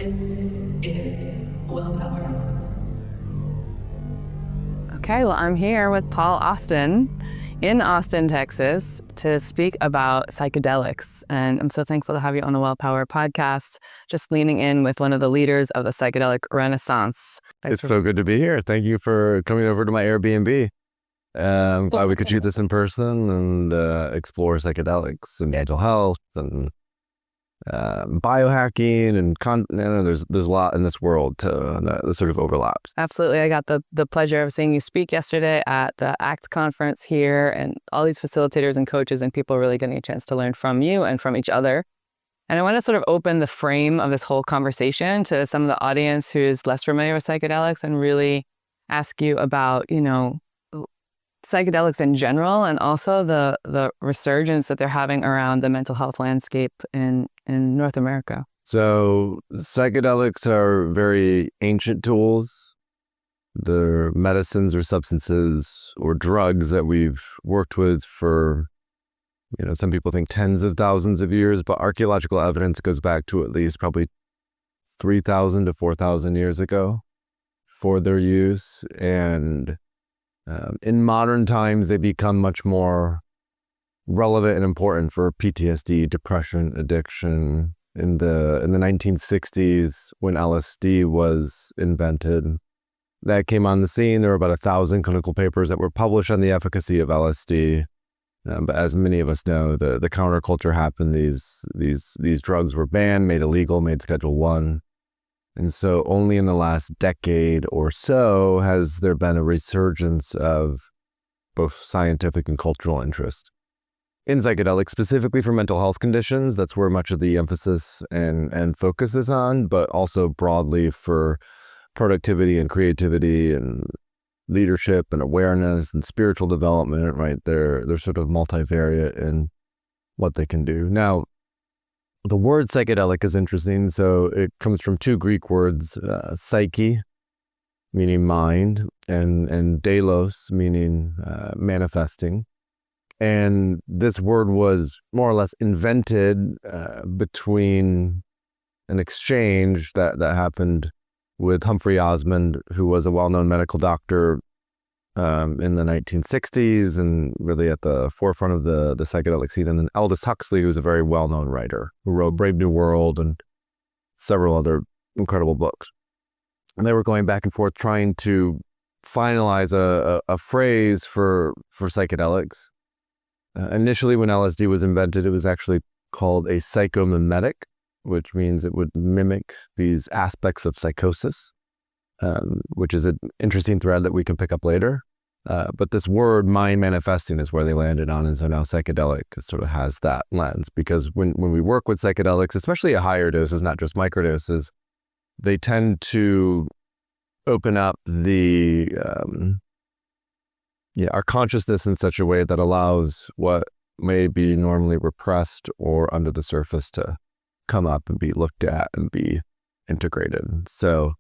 This is Willpower. Okay, well, I'm here with Paul Austin in Austin, Texas, to speak about psychedelics. And I'm so thankful to have you on the Willpower podcast, just leaning in with one of the leaders of the psychedelic renaissance. It's so good to be here. Thank you for coming over to my Airbnb. I'm glad we could shoot this in person and explore psychedelics and mental health and biohacking and there's a lot in this world that sort of overlaps. Absolutely. I got the pleasure of seeing you speak yesterday at the ACT conference here, and all these facilitators and coaches and people really getting a chance to learn from you and from each other. And I want to sort of open the frame of this whole conversation to some of the audience who's less familiar with psychedelics and really ask you about, psychedelics in general, and also the resurgence that they're having around the mental health landscape in North America. So psychedelics are very ancient tools. They're medicines or substances or drugs that we've worked with for, some people think tens of thousands of years, but archaeological evidence goes back to at least probably 3,000 to 4,000 years ago for their use. And in modern times, they become much more relevant and important for PTSD, depression, addiction. In the 1960s, when LSD was invented, that came on the scene. There were about 1,000 clinical papers that were published on the efficacy of LSD. But as many of us know, the counterculture happened. These drugs were banned, made illegal, made Schedule 1. And so only in the last decade or so has there been a resurgence of both scientific and cultural interest in psychedelics, specifically for mental health conditions. That's where much of the emphasis and focus is on, but also broadly for productivity and creativity and leadership and awareness and spiritual development, right? They're sort of multivariate in what they can do. Now, the word psychedelic is interesting. So it comes from two Greek words, psyche, meaning mind, and delos, meaning manifesting. And this word was more or less invented between an exchange that happened with Humphrey Osmond, who was a well-known medical doctor in the 1960s and really at the forefront of the psychedelic scene. And then Aldous Huxley, who's a very well-known writer who wrote Brave New World and several other incredible books. And they were going back and forth trying to finalize a phrase for psychedelics. Initially, when LSD was invented, it was actually called a psychomimetic, which means it would mimic these aspects of psychosis, which is an interesting thread that we can pick up later. But this word, mind manifesting, is where they landed on. And so now psychedelic sort of has that lens, because when we work with psychedelics, especially at higher doses, not just microdoses, they tend to open up our consciousness in such a way that allows what may be normally repressed or under the surface to come up and be looked at and be integrated. So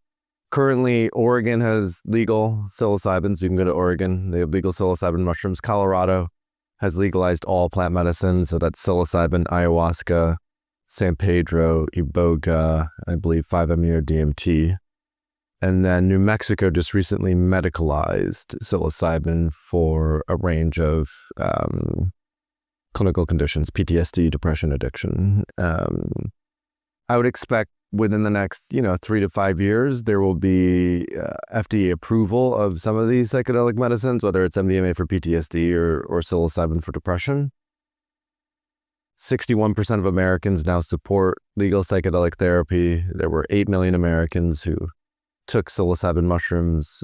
currently, Oregon has legal psilocybin, so you can go to Oregon. They have legal psilocybin mushrooms. Colorado has legalized all plant medicine, so that's psilocybin, ayahuasca, San Pedro, iboga, I believe 5-MeO-DMT. And then New Mexico just recently medicalized psilocybin for a range of clinical conditions, PTSD, depression, addiction. I would expect within the next, 3 to 5 years, there will be FDA approval of some of these psychedelic medicines, whether it's MDMA for PTSD or psilocybin for depression. 61% of Americans now support legal psychedelic therapy. There were 8 million Americans who took psilocybin mushrooms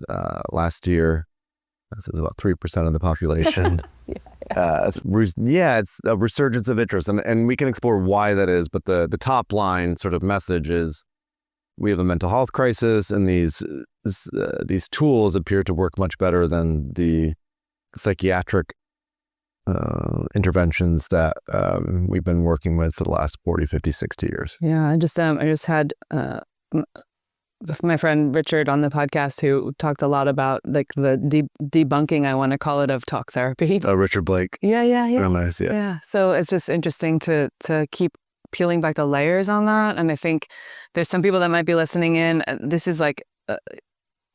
last year. This is about 3% of the population. It's a resurgence of interest, and we can explore why that is. But the top line sort of message is we have a mental health crisis, and these tools appear to work much better than the psychiatric interventions that we've been working with for the last 40, 50, 60 years. Yeah, I just had my friend Richard on the podcast, who talked a lot about like the debunking, I want to call it, of talk therapy. Richard Blake. Yeah. Oh, nice, yeah. So it's just interesting to keep peeling back the layers on that. And I think there's some people that might be listening in. This is like,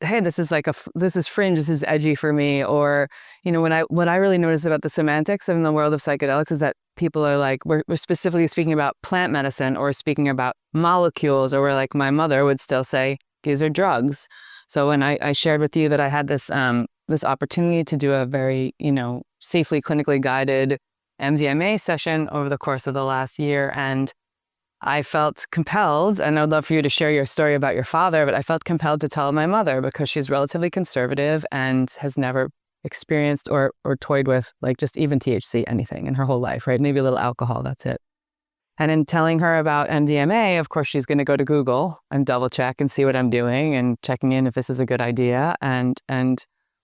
hey, this is like this is fringe. This is edgy for me. Or, what I really notice about the semantics in the world of psychedelics is that people are like, we're specifically speaking about plant medicine or speaking about molecules, or we're like, my mother would still say, these are drugs. So when I shared with you that I had this this opportunity to do a very, safely clinically guided MDMA session over the course of the last year, and I felt compelled, and I'd love for you to share your story about your father, but I felt compelled to tell my mother because she's relatively conservative and has never experienced or toyed with like just even THC, anything in her whole life, right? Maybe a little alcohol, that's it. And in telling her about MDMA, of course, she's going to go to Google and double check and see what I'm doing and checking in if this is a good idea. And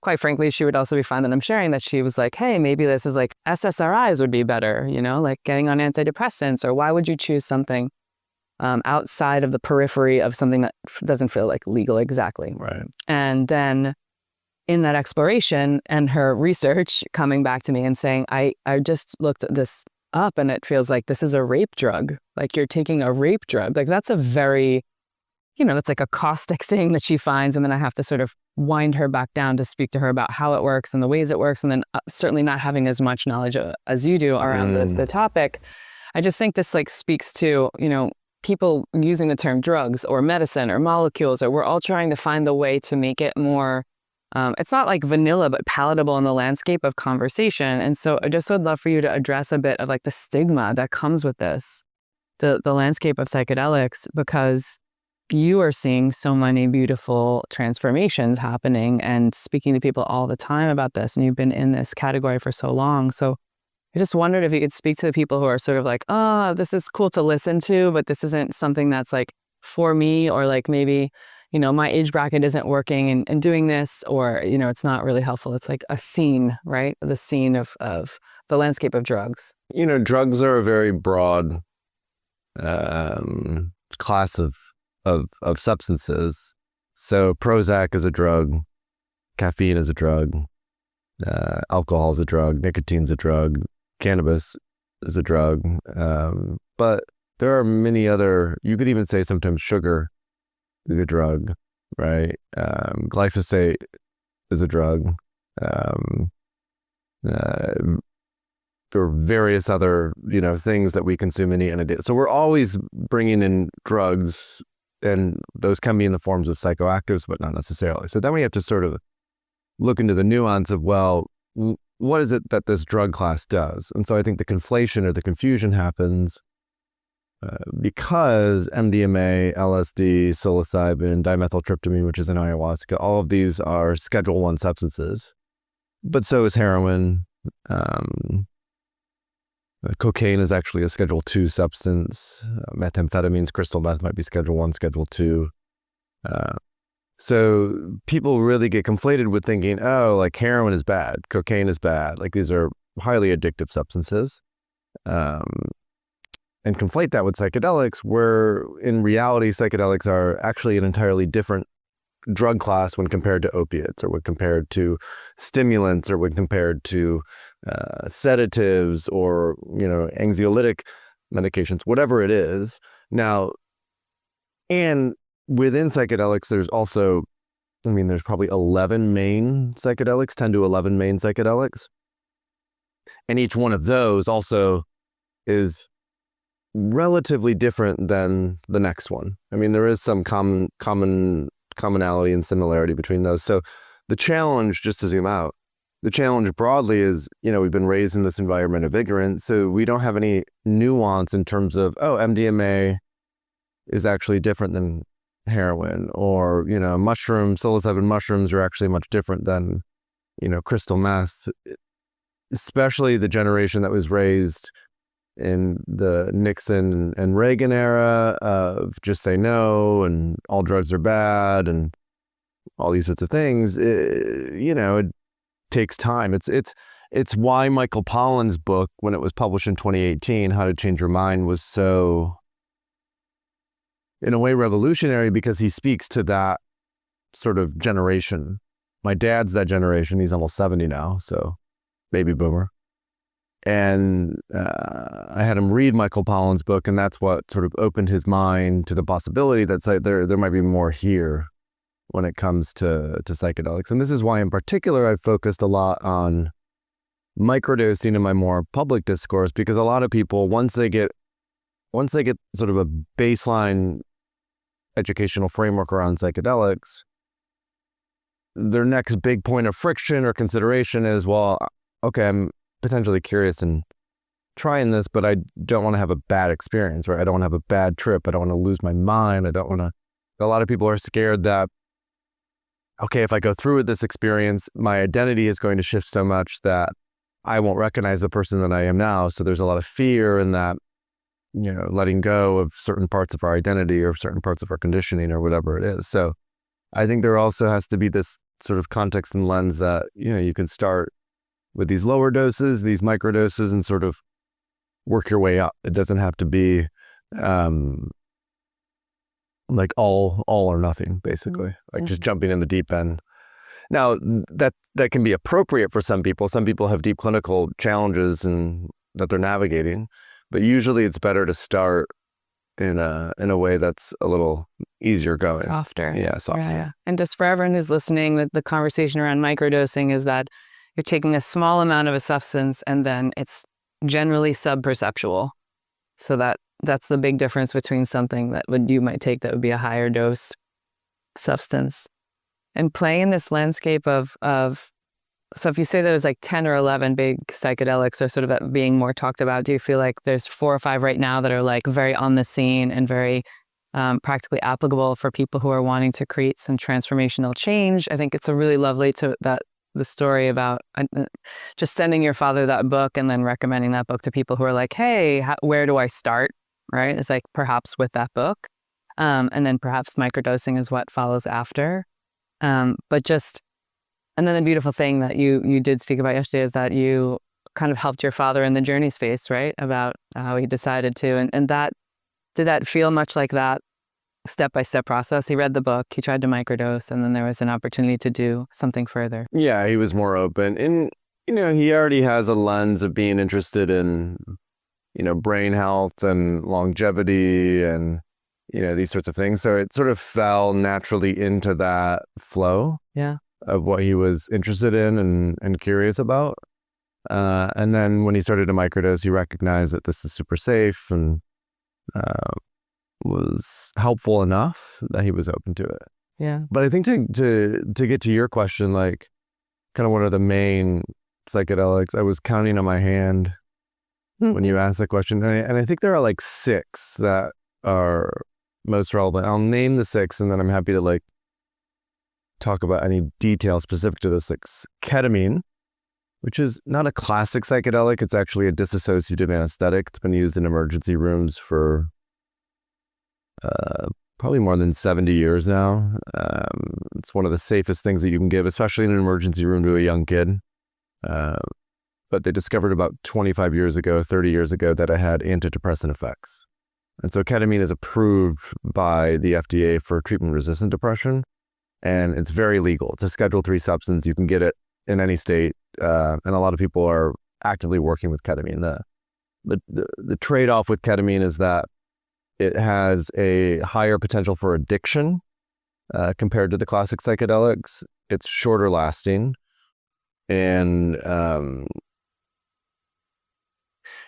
quite frankly, she would also be fine that I'm sharing that she was like, hey, maybe this is like SSRIs would be better, like getting on antidepressants, or why would you choose something outside of the periphery of something that doesn't feel like legal exactly. Right. And then in that exploration and her research coming back to me and saying, I just looked at this up and it feels like this is a rape drug. Like you're taking a rape drug. Like that's a very, that's like a caustic thing that she finds. And then I have to sort of wind her back down to speak to her about how it works and the ways it works. And then certainly not having as much knowledge as you do around the topic. I just think this like speaks to, people using the term drugs or medicine or molecules, or we're all trying to find the way to make it more, it's not like vanilla, but palatable in the landscape of conversation. And so I just would love for you to address a bit of like the stigma that comes with this, the landscape of psychedelics, because you are seeing so many beautiful transformations happening and speaking to people all the time about this. And you've been in this category for so long. So I just wondered if you could speak to the people who are sort of like, oh, this is cool to listen to, but this isn't something that's like for me, or like maybe, my age bracket isn't working and doing this, or, it's not really helpful. It's like a scene, right? The scene of the landscape of drugs. Drugs are a very broad class of substances. So Prozac is a drug, caffeine is a drug, alcohol is a drug, nicotine's a drug, cannabis is a drug. But there are many other, you could even say sometimes sugar is a drug, right? Glyphosate is a drug. There are various other, things that we consume and eat in a day. So we're always bringing in drugs, and those can be in the forms of psychoactives, but not necessarily. So then we have to sort of look into the nuance of, well, what is it that this drug class does? And so I think the conflation or the confusion happens because MDMA, LSD, psilocybin, dimethyltryptamine, which is in ayahuasca, all of these are Schedule I substances. But so is heroin. Cocaine is actually a Schedule II substance. Methamphetamines, crystal meth might be Schedule I, Schedule II. So people really get conflated with thinking, oh, like heroin is bad, cocaine is bad. Like these are highly addictive substances. And conflate that with psychedelics, where in reality, psychedelics are actually an entirely different drug class when compared to opiates, or when compared to stimulants, or when compared to sedatives, or anxiolytic medications, whatever it is. Now, and within psychedelics, there's also, there's probably 11 main psychedelics, 10 to 11 main psychedelics, and each one of those also is relatively different than the next one. There is some commonality and similarity between those. So the challenge, just to zoom out, the challenge broadly is, we've been raised in this environment of ignorance, so we don't have any nuance in terms of, MDMA is actually different than heroin, or, psilocybin mushrooms are actually much different than, crystal meth, especially the generation that was raised in the Nixon and Reagan era of just say no and all drugs are bad and all these sorts of things. It takes time. It's why Michael Pollan's book, when it was published in 2018, How to Change Your Mind, was so, in a way, revolutionary, because he speaks to that sort of generation. My dad's that generation. He's almost 70 now, so baby boomer. And I had him read Michael Pollan's book, and that's what sort of opened his mind to the possibility that there might be more here when it comes to psychedelics. And this is why, in particular, I've focused a lot on microdosing in my more public discourse, because a lot of people, once they get sort of a baseline educational framework around psychedelics, their next big point of friction or consideration is, well, okay, I'm potentially curious in trying this, but I don't want to have a bad experience, right? I don't want to have a bad trip. I don't want to lose my mind. I don't want to. A lot of people are scared that, okay, if I go through with this experience, my identity is going to shift so much that I won't recognize the person that I am now. So there's a lot of fear in that, letting go of certain parts of our identity or certain parts of our conditioning or whatever it is. So I think there also has to be this sort of context and lens that, you can start with these lower doses, these microdoses, and sort of work your way up. It doesn't have to be like all or nothing, basically, like just jumping in the deep end. Now, that can be appropriate for some people. Some people have deep clinical challenges and that they're navigating, but usually it's better to start in a way that's a little easier going. Softer. Yeah, softer. Yeah. And just for everyone who's listening, the conversation around microdosing is that you're taking a small amount of a substance and then it's generally sub-perceptual. So that's the big difference between something that you might take that would be a higher dose substance. And playing in this landscape of so if you say there's like 10 or 11 big psychedelics are sort of being more talked about, do you feel like there's 4 or 5 right now that are like very on the scene and very practically applicable for people who are wanting to create some transformational change? I think it's a really lovely the story about just sending your father that book and then recommending that book to people who are like, hey, where do I start? Right? It's like perhaps with that book. And then perhaps microdosing is what follows after. And then the beautiful thing that you did speak about yesterday is that you kind of helped your father in the journey space, right? About how he decided to. And did that feel much like that step-by-step process? He read the book, he tried to microdose, and then there was an opportunity to do something further. Yeah, he was more open. And, he already has a lens of being interested in, brain health and longevity and, these sorts of things. So it sort of fell naturally into that flow of what he was interested in and curious about. And then when he started to microdose, he recognized that this is super safe and was helpful enough that he was open to it. Yeah. But I think to get to your question, like kind of what are the main psychedelics, I was counting on my hand when you asked that question. And I think there are like 6 that are most relevant. I'll name the 6 and then I'm happy to like talk about any detail specific to the 6. Ketamine, which is not a classic psychedelic. It's actually a dissociative anesthetic. It's been used in emergency rooms for probably more than 70 years now. It's one of the safest things that you can give, especially in an emergency room to a young kid. But they discovered about 25 years ago, 30 years ago, that it had antidepressant effects. And so ketamine is approved by the FDA for treatment-resistant depression, and it's very legal. It's a Schedule III substance. You can get it in any state, and a lot of people are actively working with ketamine. The trade-off with ketamine is that it has a higher potential for addiction compared to the classic psychedelics. It's shorter lasting, and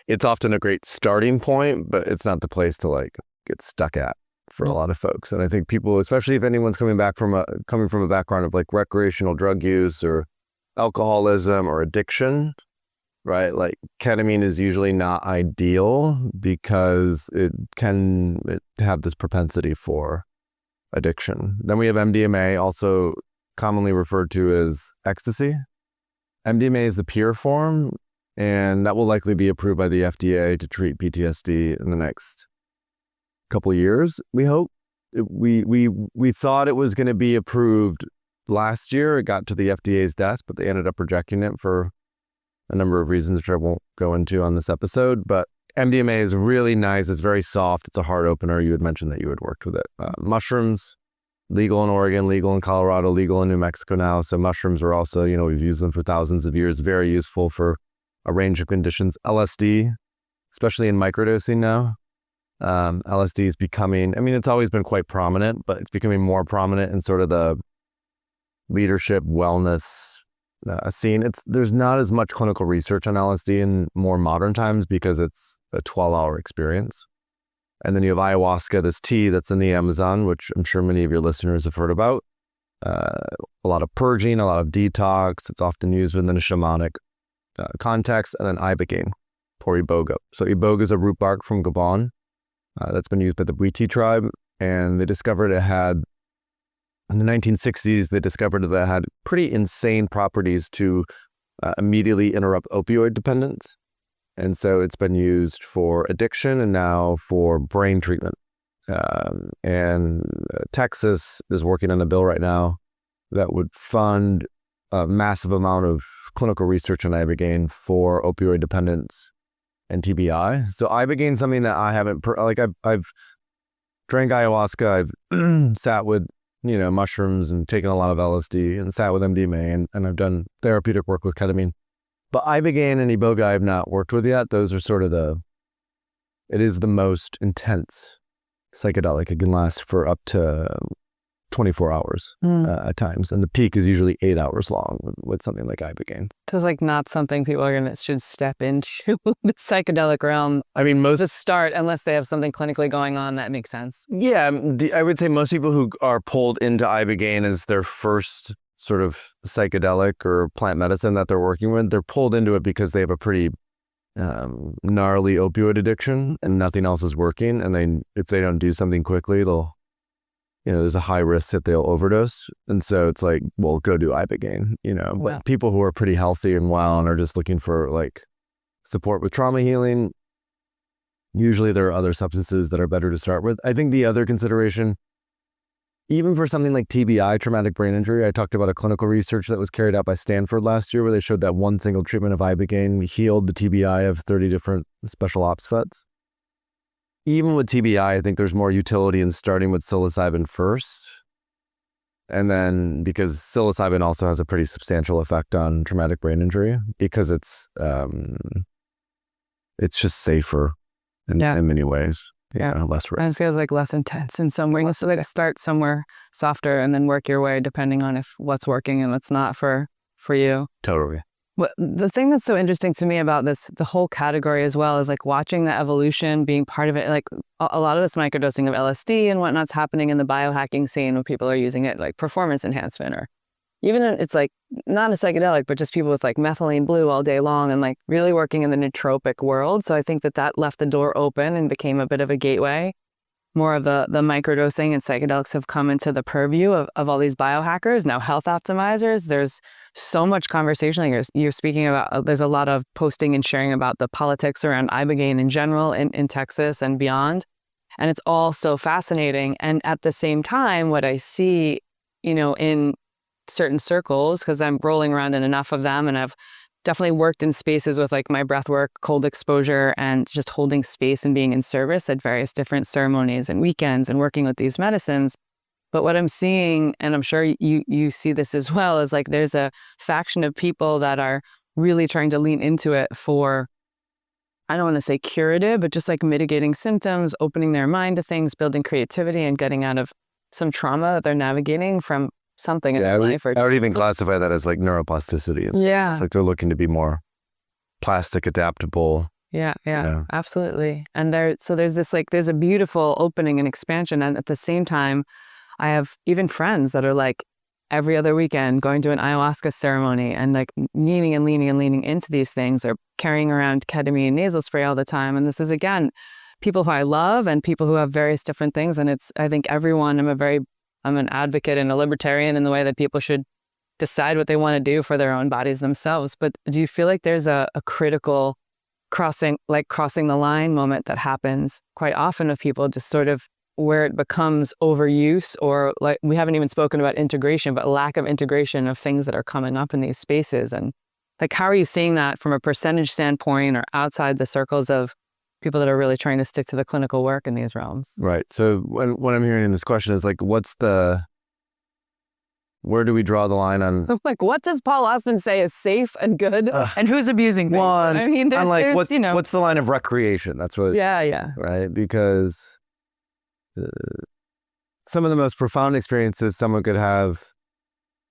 it's often a great starting point, but it's not the place to like get stuck at for a lot of folks. And I think people, especially if anyone's coming from a background of like recreational drug use or alcoholism or addiction, right? Like ketamine is usually not ideal because it can have this propensity for addiction. Then we have MDMA, also commonly referred to as ecstasy. MDMA is the pure form, and that will likely be approved by the FDA to treat PTSD in the next couple of years, we hope. We thought it was going to be approved last year. It got to the FDA's desk, but they ended up rejecting it for a number of reasons, which I won't go into on this episode. But MDMA is really nice. It's very soft. It's a heart opener. You had mentioned that you had worked with it. Mushrooms, legal in Oregon, legal in Colorado, legal in New Mexico now. So mushrooms are also, we've used them for thousands of years. Very useful for a range of conditions. LSD, especially in microdosing now. LSD is becoming, I mean, it's always been quite prominent, but it's becoming more prominent in sort of the leadership wellness scene. There's not as much clinical research on LSD in more modern times because it's a 12-hour experience. And then you have ayahuasca, this tea that's in the Amazon, which I'm sure many of your listeners have heard about. A lot of purging, a lot of detox. It's often used within a shamanic context. And then ibogaine, or iboga. So iboga is a root bark from Gabon that's been used by the Bwiti tribe. And they discovered it had, in the 1960s, they discovered that it had pretty insane properties to immediately interrupt opioid dependence. And so it's been used for addiction and now for brain treatment. And Texas is working on a bill right now that would fund a massive amount of clinical research on ibogaine for opioid dependence and TBI. So ibogaine is something that I haven't, I've drank ayahuasca, I've sat with, mushrooms and taken a lot of LSD and sat with MDMA and I've done therapeutic work with ketamine. But ibogaine and iboga I've not worked with yet. Those are sort of it is the most intense psychedelic. It can last for up to 24 hours at times. And the peak is usually 8 hours long with something like ibogaine. So it's like not something people should step into the psychedelic realm. I mean, to start, unless they have something clinically going on that makes sense. Yeah, I would say most people who are pulled into ibogaine as their first sort of psychedelic or plant medicine that they're working with, they're pulled into it because they have a pretty gnarly opioid addiction and nothing else is working. And if they don't do something quickly, there's a high risk that they'll overdose. And so it's like, well, go do ibogaine, But people who are pretty healthy and well and are just looking for like support with trauma healing, usually there are other substances that are better to start with. I think the other consideration, even for something like TBI, traumatic brain injury, I talked about a clinical research that was carried out by Stanford last year where they showed that one single treatment of ibogaine healed the TBI of 30 different special ops vets. Even with TBI, I think there's more utility in starting with psilocybin first. And then because psilocybin also has a pretty substantial effect on traumatic brain injury because it's just safer in many ways. Less risk. And it feels like less intense in some ways. So like start somewhere softer and then work your way depending on if what's working and what's not for you. Totally. Well, the thing that's so interesting to me about the whole category as well is like watching the evolution, being part of it. Like a lot of this microdosing of LSD and whatnot's happening in the biohacking scene where people are using it like performance enhancement or even it's like not a psychedelic, but just people with like methylene blue all day long and like really working in the nootropic world. So I think that left the door open and became a bit of a gateway. More of the microdosing and psychedelics have come into the purview of all these biohackers, now health optimizers. There's so much conversation. Like you're speaking about, there's a lot of posting and sharing about the politics around ibogaine in general in Texas and beyond. And it's all so fascinating. And at the same time, what I see, in certain circles, because I'm rolling around in enough of them and I've definitely worked in spaces with like my breathwork, cold exposure, and just holding space and being in service at various different ceremonies and weekends and working with these medicines. But what I'm seeing, and I'm sure you see this as well, is like there's a faction of people that are really trying to lean into it for, I don't want to say curative, but just like mitigating symptoms, opening their mind to things, building creativity and getting out of some trauma that they're navigating from something in their life. I would even classify that as like neuroplasticity. It's like they're looking to be more plastic adaptable. Yeah, absolutely. And there's a beautiful opening and expansion. And at the same time, I have even friends that are like every other weekend going to an ayahuasca ceremony and like leaning into these things or carrying around ketamine nasal spray all the time. And this is, again, people who I love and people who have various different things. And I think everyone, I'm an advocate and a libertarian in the way that people should decide what they want to do for their own bodies themselves. But do you feel like there's a critical crossing the line moment that happens quite often of people just sort of where it becomes overuse or like we haven't even spoken about integration, but lack of integration of things that are coming up in these spaces? And like, how are you seeing that from a percentage standpoint or outside the circles of people that are really trying to stick to the clinical work in these realms? Right. So when I'm hearing this question is like, what's the Where do we draw the line on? I'm like, what does Paul Austin say is safe and good, and who's abusing things? One, I mean, there's what's the line of recreation? That's what. Yeah. Right, because some of the most profound experiences someone could have,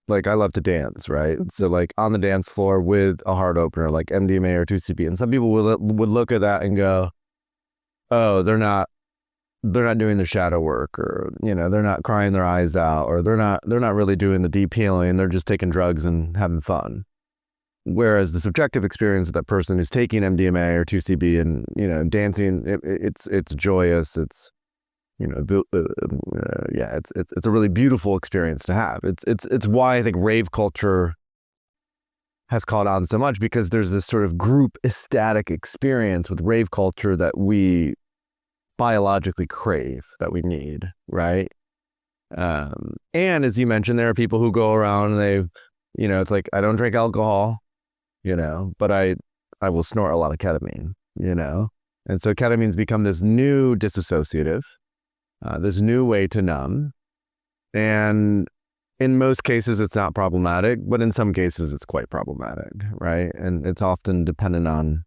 like I love to dance, right? So like on the dance floor with a heart opener, like MDMA or 2CB, and some people would look at that and go, oh, they're not doing the shadow work, or they're not crying their eyes out, or they're not really doing the deep healing. They're just taking drugs and having fun. Whereas the subjective experience of that person who's taking MDMA or 2CB and dancing, it's joyous. It's it's a really beautiful experience to have. It's why I think rave culture has caught on so much, because there's this sort of group ecstatic experience with rave culture that we biologically crave, that we need, right? And as you mentioned, there are people who go around and it's like, I don't drink alcohol, but I will snort a lot of ketamine, and so ketamine's become this new dissociative, this new way to numb. And in most cases, it's not problematic, but in some cases, it's quite problematic, right? And it's often dependent on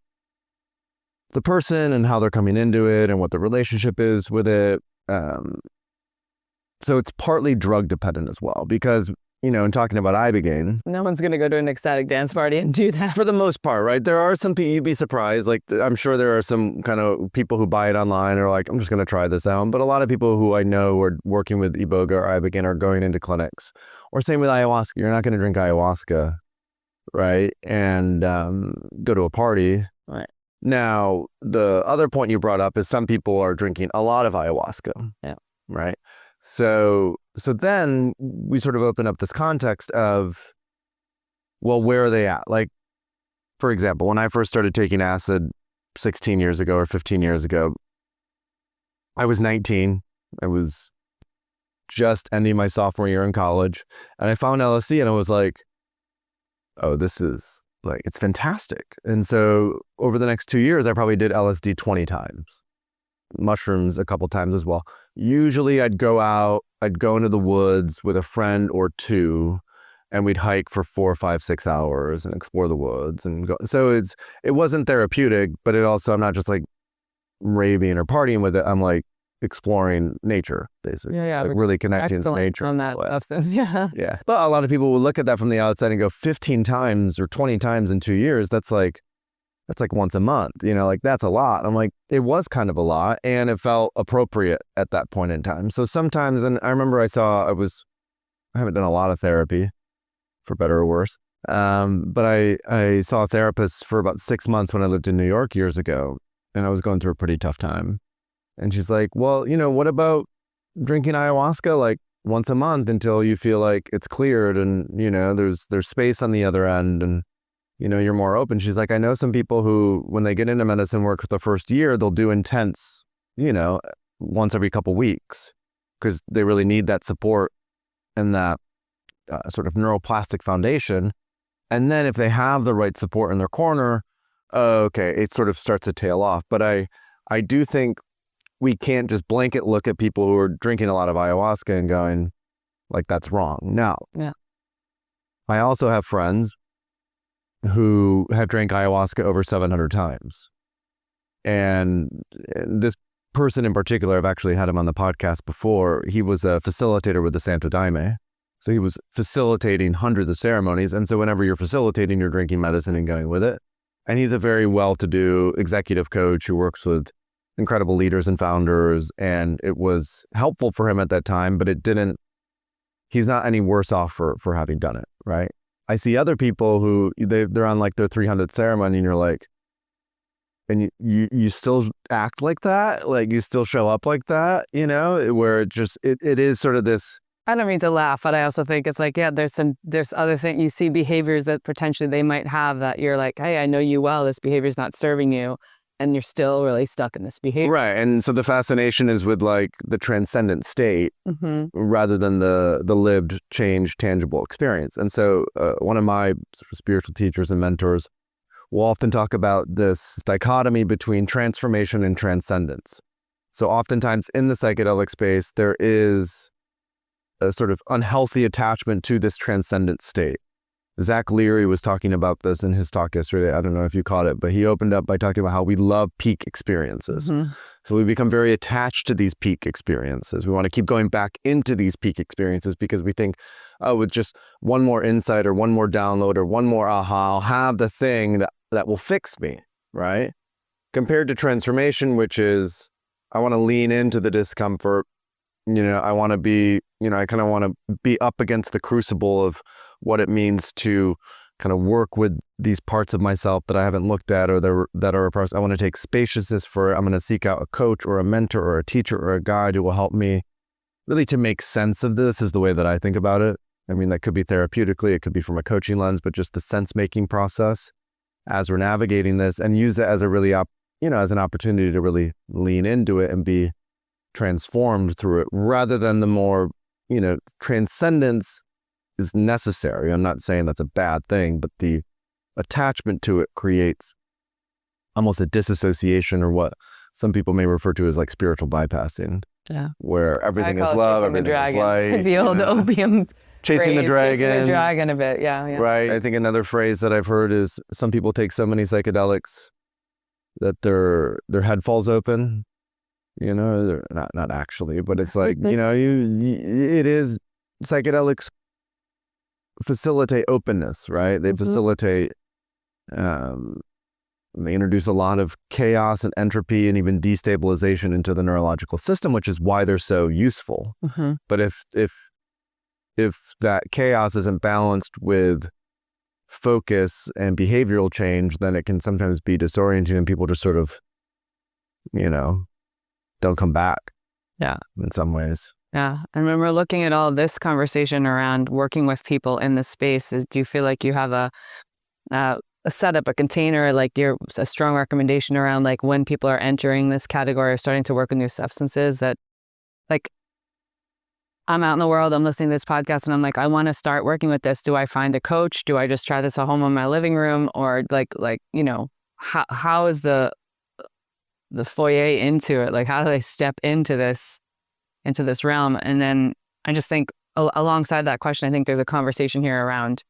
the person and how they're coming into it and what the relationship is with it. So it's partly drug dependent as well, because, in talking about ibogaine, no one's going to go to an ecstatic dance party and do that. For the most part, right? There are some people, you'd be surprised. Like, I'm sure there are some kind of people who buy it online or like, I'm just going to try this out. But a lot of people who I know are working with iboga or ibogaine are going into clinics. Or same with ayahuasca. You're not going to drink ayahuasca, right? And go to a party. Right. Now, the other point you brought up is some people are drinking a lot of ayahuasca. Yeah. Right. So then we sort of open up this context of, well, where are they at? Like, for example, when I first started taking acid 16 years ago or 15 years ago, I was 19. I was just ending my sophomore year in college, and I found LSD and I was like, oh, this is like, it's fantastic. And so over the next 2 years, I probably did LSD 20 times. Mushrooms a couple times as well. Usually I'd go into the woods with a friend or two, and we'd hike for 4, 5, 6 hours and explore the woods and go. So it wasn't therapeutic, but it also, I'm not just like raving or partying with it. I'm like exploring nature, basically. Yeah. Like really connecting to nature. On that substance, yeah. Yeah. But a lot of people will look at that from the outside and go 15 times or 20 times in 2 years. That's like once a month, like that's a lot. I'm like, it was kind of a lot, and it felt appropriate at that point in time. So sometimes, and I remember I haven't done a lot of therapy, for better or worse. But I saw a therapist for about 6 months when I lived in New York years ago, and I was going through a pretty tough time. And she's like, well, what about drinking ayahuasca like once a month until you feel like it's cleared and, there's space on the other end and, you're more open. She's like, I know some people who, when they get into medicine work for the first year, they'll do intense, once every couple weeks, because they really need that support and that sort of neuroplastic foundation. And then if they have the right support in their corner, okay, it sort of starts to tail off. But I do think we can't just blanket look at people who are drinking a lot of ayahuasca and going, like, that's wrong. No. Yeah. I also have friends who have drank ayahuasca over 700 times. And this person in particular, I've actually had him on the podcast before. He was a facilitator with the Santo Daime. So he was facilitating hundreds of ceremonies. And so whenever you're facilitating, you're drinking medicine and going with it. And he's a very well-to-do executive coach who works with incredible leaders and founders. And it was helpful for him at that time, but he's not any worse off for having done it, right? I see other people who they're on like their 300th ceremony, and you're like, and you still act like that, like you still show up like that, where it is sort of this. I don't mean to laugh, but I also think it's like, yeah, there's other things. You see behaviors that potentially they might have that you're like, hey, I know you well, this behavior is not serving you, and you're still really stuck in this behavior. Right. And so the fascination is with like the transcendent state rather than the lived, changed, tangible experience. And so one of my sort of spiritual teachers and mentors will often talk about this dichotomy between transformation and transcendence. So oftentimes in the psychedelic space, there is a sort of unhealthy attachment to this transcendent state. Zach Leary was talking about this in his talk yesterday. I don't know if you caught it, but he opened up by talking about how we love peak experiences. So we become very attached to these peak experiences. We want to keep going back into these peak experiences because we think, oh, with just one more insight or one more download or one more aha, I'll have the thing that will fix me, right? Compared to transformation, which is, I want to lean into the discomfort. I want to be, I kind of want to be up against the crucible of what it means to kind of work with these parts of myself that I haven't looked at or that are a part. I want to take spaciousness I'm going to seek out a coach or a mentor or a teacher or a guide who will help me really to make sense of this is the way that I think about it. I mean, that could be therapeutically, it could be from a coaching lens, but just the sense-making process as we're navigating this and use it as a really, as an opportunity to really lean into it and be transformed through it rather than the more, transcendence is necessary. I'm not saying that's a bad thing, but the attachment to it creates almost a disassociation or what some people may refer to as like spiritual bypassing. Yeah. Where everything is love, everything is light. The old opium chasing the dragon. Chasing the dragon a bit, yeah. Right. I think another phrase that I've heard is some people take so many psychedelics that their head falls open. Not actually, but it's like, it is, psychedelics facilitate openness, right? They facilitate, they introduce a lot of chaos and entropy and even destabilization into the neurological system, which is why they're so useful. But if that chaos isn't balanced with focus and behavioral change, then it can sometimes be disorienting and people just sort of, don't come back. Yeah. In some ways. Yeah. And when we're looking at all this conversation around working with people in this space, do you feel like you have a setup, a container, like a strong recommendation around like when people are entering this category or starting to work with new substances that like, I'm out in the world, I'm listening to this podcast and I'm like, I want to start working with this. Do I find a coach? Do I just try this at home in my living room? Or how is the foyer into it? Like, how do they step into this realm? And then I just think alongside that question, I think there's a conversation here around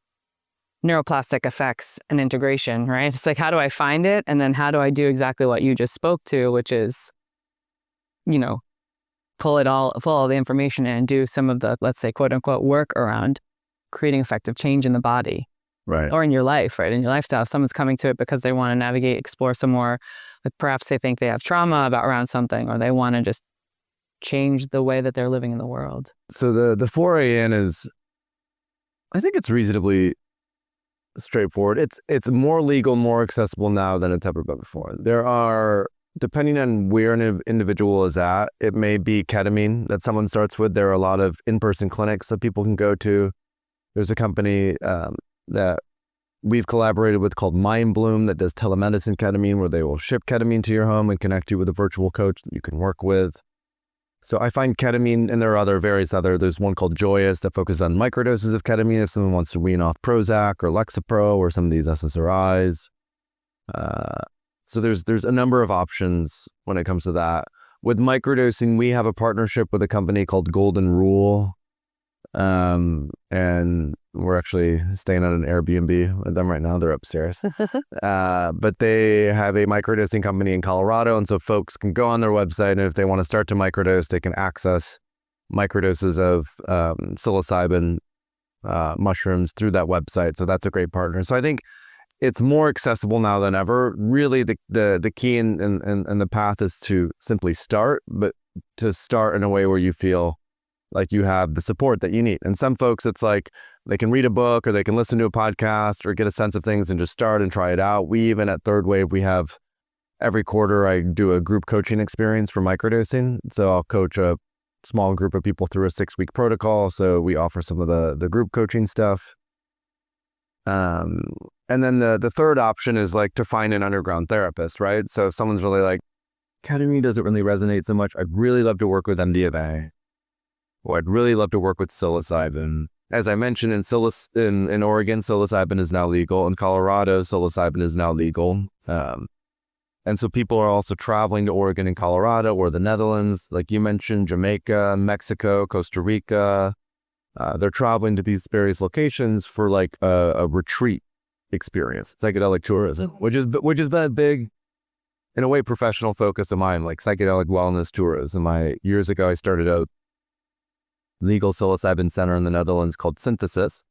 neuroplastic effects and integration, right? It's like, how do I find it? And then how do I do exactly what you just spoke to, which is, pull all the information in and do some of the, let's say, quote unquote, work around creating effective change in the body. Right. Or in your life, right? In your lifestyle. If someone's coming to it because they want to navigate, explore some more, like perhaps they think they have trauma around something, or they want to just change the way that they're living in the world. So the foray in is, I think it's reasonably straightforward. It's more legal, more accessible now than it's ever been before. There are, depending on where an individual is at, it may be ketamine that someone starts with. There are a lot of in-person clinics that people can go to. There's a company that we've collaborated with called Mind Bloom that does telemedicine ketamine, where they will ship ketamine to your home and connect you with a virtual coach that you can work with. So I find ketamine, and there are there's one called Joyous that focuses on microdoses of ketamine if someone wants to wean off Prozac or Lexapro or some of these SSRIs. So there's a number of options when it comes to that. With microdosing, we have a partnership with a company called Golden Rule. And we're actually staying at an Airbnb with them right now. They're upstairs. But they have a microdosing company in Colorado. And so folks can go on their website, and if they want to start to microdose, they can access microdoses of psilocybin mushrooms through that website. So that's a great partner. So I think it's more accessible now than ever. Really, the key and the path is to simply start, but to start in a way where you feel like you have the support that you need. And some folks, it's like they can read a book or they can listen to a podcast or get a sense of things and just start and try it out. We even at Third Wave, we have every quarter I do a group coaching experience for microdosing. So I'll coach a small group of people through a 6-week protocol. So we offer some of the group coaching stuff. And then the third option is like to find an underground therapist, right? So if someone's really like, ketamine doesn't really resonate so much, I'd really love to work with MDMA. Or I'd really love to work with psilocybin. As I mentioned, in Oregon, psilocybin is now legal. In Colorado, psilocybin is now legal. And so people are also traveling to Oregon and Colorado or the Netherlands, like you mentioned, Jamaica, Mexico, Costa Rica, they're traveling to these various locations for like a retreat experience, psychedelic tourism, which has been a big, in a way, professional focus of mine, like psychedelic wellness tourism. Years ago, I started a legal psilocybin center in the Netherlands called Synthesis,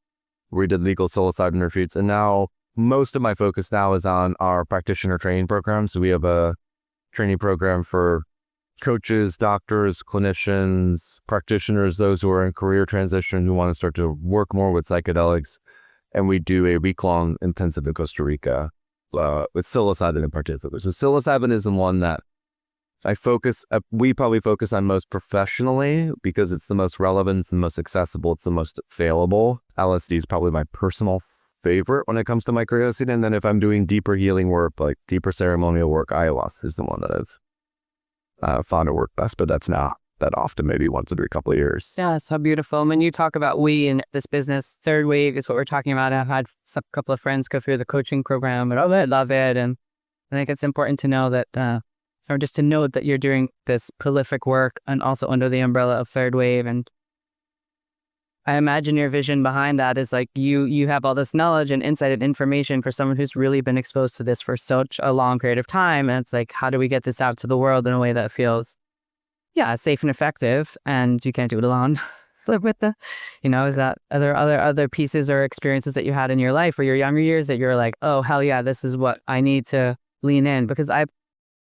where we did legal psilocybin retreats. And now most of my focus now is on our practitioner training program. So we have a training program for coaches, doctors, clinicians, practitioners, those who are in career transition, who want to start to work more with psychedelics. And we do a week-long intensive in Costa Rica with psilocybin in particular. So psilocybin is the one that we probably focus on most professionally because it's the most relevant, it's the most accessible, it's the most available. LSD is probably my personal favorite when it comes to microdosing. And then if I'm doing deeper healing work, like deeper ceremonial work, ayahuasca is the one that I've found to work best, but that's not that often, maybe once every couple of years. Yeah, so beautiful. When you talk about we in this business, third wave is what we're talking about. I've had a couple of friends go through the coaching program and I love it. And I think it's important to know that, or just to note that you're doing this prolific work and also under the umbrella of third wave. And I imagine your vision behind that is like you have all this knowledge and insight and information for someone who's really been exposed to this for such a long period of time. And it's like, how do we get this out to the world in a way that feels, safe and effective? And you can't do it alone. Live with is that other pieces or experiences that you had in your life or your younger years that you're like, oh, hell yeah, this is what I need to lean in? Because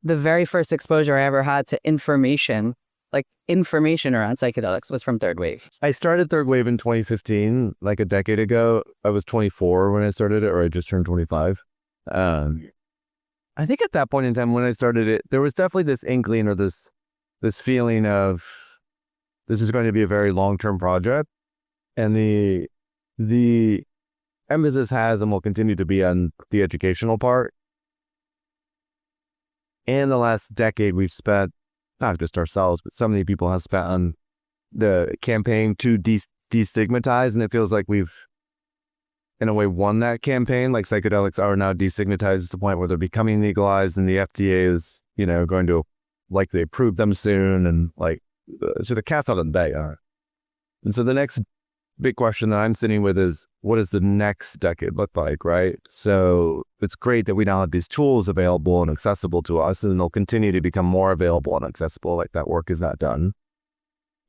the very first exposure I ever had to information around psychedelics was from third wave. I started third wave in 2015, like a decade ago. I was 24 when I started it, or I just turned 25. I think at that point in time when I started it, there was definitely this inkling or this feeling of this is going to be a very long-term project. And the emphasis has and will continue to be on the educational part. In the last decade, we've spent, not just ourselves, but so many people have spent on the campaign to destigmatize. And it feels like we've, in a way, won that campaign. Like psychedelics are now destigmatized to the point where they're becoming legalized and the FDA is, going to likely approve them soon. And so the cat's out of the bag. And so the next big question that I'm sitting with is, what does the next decade look like, right? So it's great that we now have these tools available and accessible to us, and they'll continue to become more available and accessible, like that work is not done.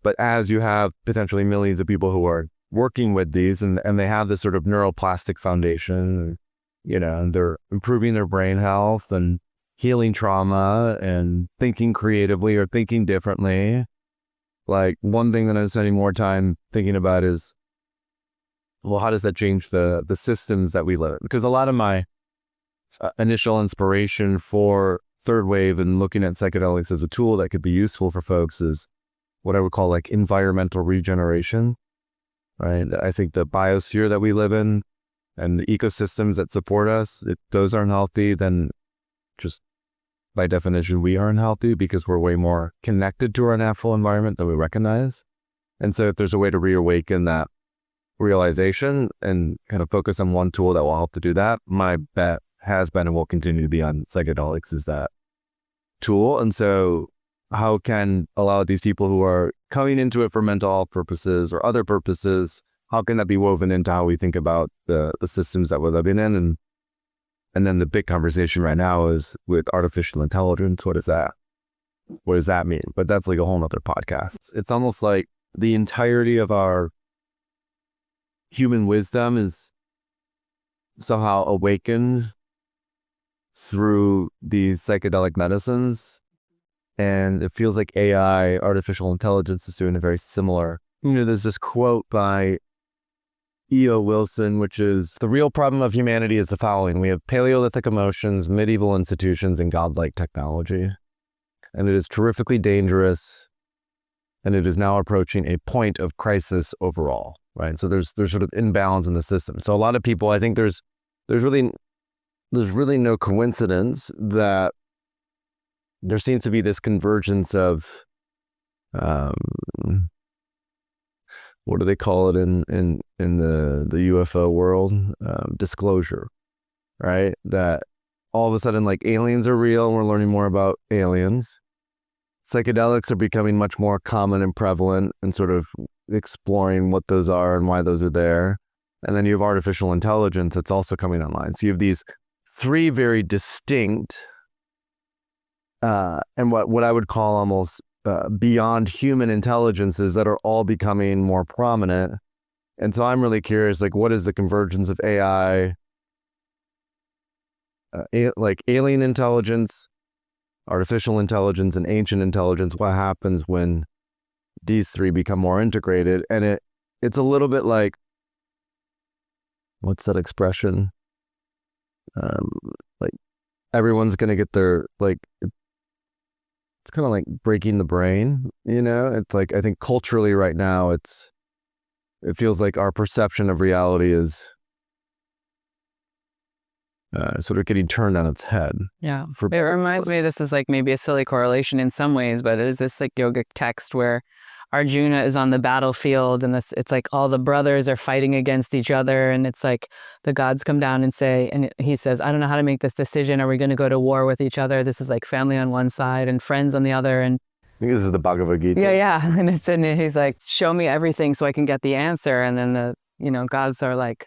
But as you have potentially millions of people who are working with these and they have this sort of neuroplastic foundation, and they're improving their brain health and healing trauma and thinking creatively or thinking differently. Like one thing that I'm spending more time thinking about is, well, how does that change the systems that we live in? Because a lot of my initial inspiration for third wave and looking at psychedelics as a tool that could be useful for folks is what I would call like environmental regeneration, right? I think the biosphere that we live in and the ecosystems that support us, if those aren't healthy, then just by definition, we are unhealthy because we're way more connected to our natural environment than we recognize. And so if there's a way to reawaken that realization and kind of focus on one tool that will help to do that, my bet has been and will continue to be on psychedelics is that tool. And so how can a lot of these people who are coming into it for mental health purposes or other purposes, how can that be woven into how we think about the systems that we're living in? And then the big conversation right now is with artificial intelligence. What does that mean? But that's like a whole nother podcast. It's almost like the entirety of our human wisdom is somehow awakened through these psychedelic medicines. And it feels like AI, artificial intelligence, is doing a very similar. There's this quote by E.O. Wilson, which is, the real problem of humanity is the following. We have Paleolithic emotions, medieval institutions, and godlike technology. And it is terrifically dangerous. And it is now approaching a point of crisis overall, right? So there's sort of imbalance in the system. So a lot of people, I think there's really no coincidence that there seems to be this convergence of, what do they call it in the UFO world? Disclosure, right? That all of a sudden, like, aliens are real and we're learning more about aliens. Psychedelics are becoming much more common and prevalent and sort of exploring what those are and why those are there. And then you have artificial intelligence that's also coming online. So you have these three very distinct and what I would call almost beyond human intelligences that are all becoming more prominent. And so I'm really curious, like, what is the convergence of AI, like alien intelligence, artificial intelligence, and ancient intelligence? What happens when these three become more integrated? And it's a little bit like, what's that expression? Like everyone's going to get their, like, it's kind of like breaking the brain, you know? It's like, I think culturally right now, it feels like our perception of reality is sort of getting turned on its head. Yeah. It reminds me, this is like maybe a silly correlation in some ways, but it is this like yogic text where Arjuna is on the battlefield and it's like all the brothers are fighting against each other. And it's like the gods come down and say, and he says, I don't know how to make this decision. Are we going to go to war with each other? This is like family on one side and friends on the other. And I think this is the Bhagavad Gita. Yeah. And he's like, show me everything so I can get the answer. And then the, gods are like,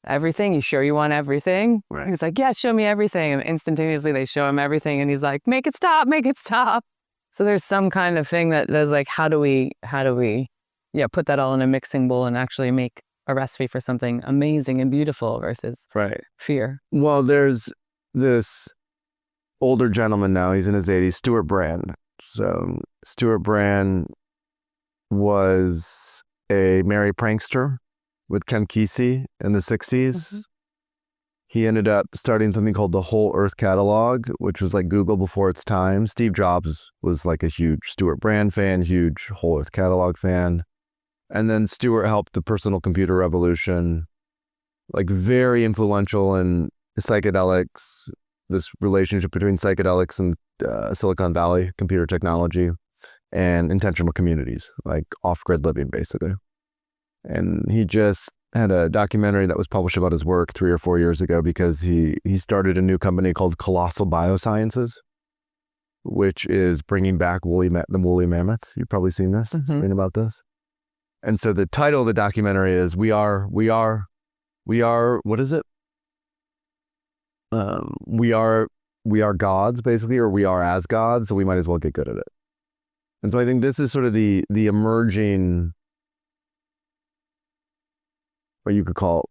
everything? You sure you want everything? Right. He's like, yeah, show me everything. And instantaneously they show him everything. And he's like, make it stop, make it stop. So there's some kind of thing that is like, how do we put that all in a mixing bowl and actually make a recipe for something amazing and beautiful versus fear? Well, there's this older gentleman now, he's in his 80s, Stuart Brand. So Stuart Brand was a merry prankster with Ken Kesey in the 60s. Mm-hmm. He ended up starting something called the Whole Earth Catalog, which was like Google before its time. Steve Jobs was like a huge Stuart Brand fan, huge Whole Earth Catalog fan. And then Stuart helped the personal computer revolution, like very influential in psychedelics, this relationship between psychedelics and Silicon Valley computer technology and intentional communities, like off-grid living, basically. And he just had a documentary that was published about his work 3 or 4 years ago because he started a new company called Colossal Biosciences, which is bringing back the woolly mammoth. You've probably seen this, reading about this. And so the title of the documentary is we are, what is it? We are gods, basically, or we are as gods, so we might as well get good at it. And so I think this is sort of the emerging, what you could call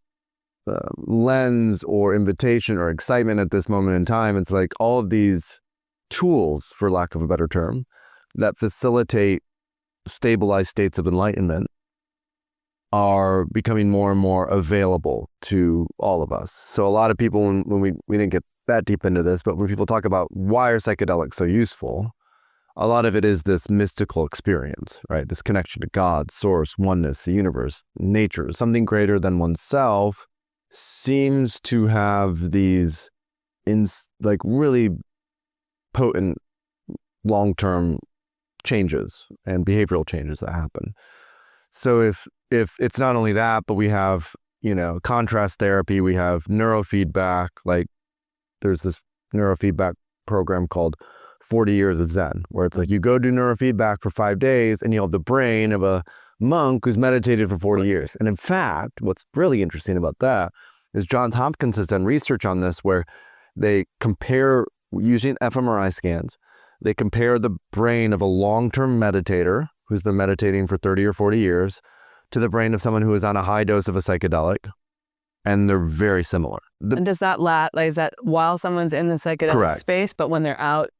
lens or invitation or excitement at this moment in time. It's like all of these tools, for lack of a better term, that facilitate stabilized states of enlightenment are becoming more and more available to all of us. So a lot of people, when we didn't get that deep into this, but when people talk about why are psychedelics so useful, a lot of it is this mystical experience, right? This connection to God, source, oneness, the universe, nature, something greater than oneself seems to have these like really potent long-term changes and behavioral changes that happen. So if it's not only that, but we have, contrast therapy, we have neurofeedback, like there's this neurofeedback program called 40 Years of Zen, where it's like you go do neurofeedback for 5 days and you have the brain of a monk who's meditated for 40 years. And in fact, what's really interesting about that is Johns Hopkins has done research on this where they compare, using fMRI scans, they compare the brain of a long-term meditator who's been meditating for 30 or 40 years to the brain of someone who is on a high dose of a psychedelic. And they're very similar. And does that is that while someone's in the psychedelic space, but when they're out?